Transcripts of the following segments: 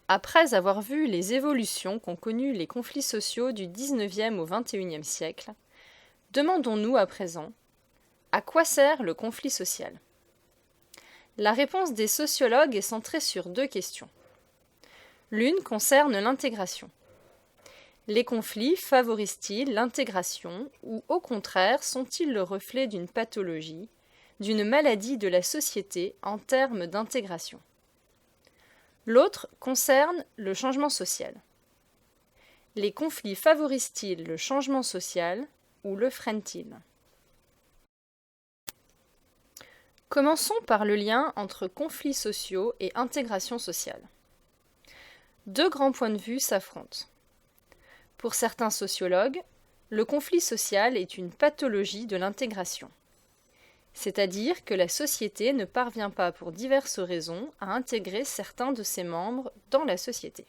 Après avoir vu les évolutions qu'ont connues les conflits sociaux du XIXe au XXIe siècle, demandons-nous à présent, à quoi sert le conflit social? La réponse des sociologues est centrée sur deux questions. L'une concerne l'intégration. Les conflits favorisent-ils l'intégration ou au contraire sont-ils le reflet d'une pathologie, d'une maladie de la société en termes d'intégration? L'autre concerne le changement social. Les conflits favorisent-ils le changement social ou le freinent-ils? Commençons par le lien entre conflits sociaux et intégration sociale. Deux grands points de vue s'affrontent. Pour certains sociologues, le conflit social est une pathologie de l'intégration, c'est-à-dire que la société ne parvient pas pour diverses raisons à intégrer certains de ses membres dans la société.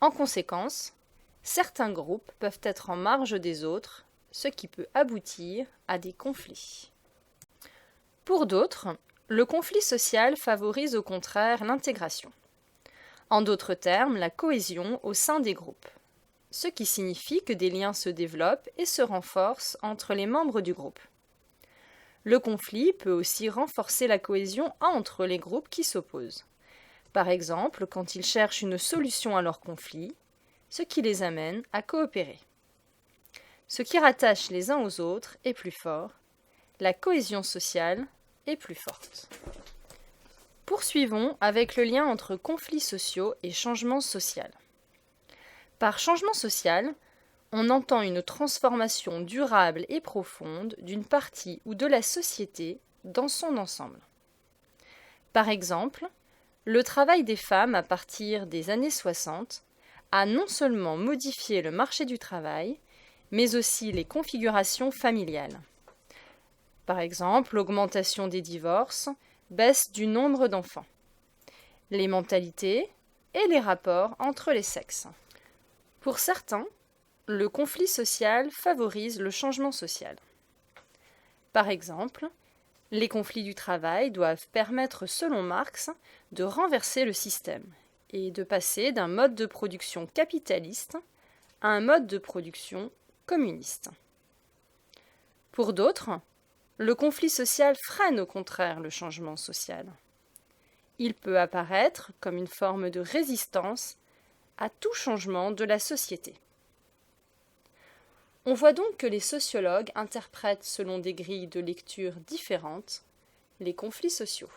En conséquence, certains groupes peuvent être en marge des autres, ce qui peut aboutir à des conflits. Pour d'autres, le conflit social favorise au contraire l'intégration. En d'autres termes, la cohésion au sein des groupes, ce qui signifie que des liens se développent et se renforcent entre les membres du groupe. Le conflit peut aussi renforcer la cohésion entre les groupes qui s'opposent. Par exemple, quand ils cherchent une solution à leur conflit, ce qui les amène à coopérer. Ce qui rattache les uns aux autres est plus fort, la cohésion sociale est plus forte. Poursuivons avec le lien entre conflits sociaux et changement social. Par changement social, on entend une transformation durable et profonde d'une partie ou de la société dans son ensemble. Par exemple, le travail des femmes à partir des années 60 a non seulement modifié le marché du travail, mais aussi les configurations familiales. Par exemple, l'augmentation des divorces, baisse du nombre d'enfants, les mentalités et les rapports entre les sexes. Pour certains, le conflit social favorise le changement social. Par exemple, les conflits du travail doivent permettre, selon Marx, de renverser le système et de passer d'un mode de production capitaliste à un mode de production communiste. Pour d'autres, le conflit social freine au contraire le changement social. Il peut apparaître comme une forme de résistance à tout changement de la société. On voit donc que les sociologues interprètent selon des grilles de lecture différentes les conflits sociaux.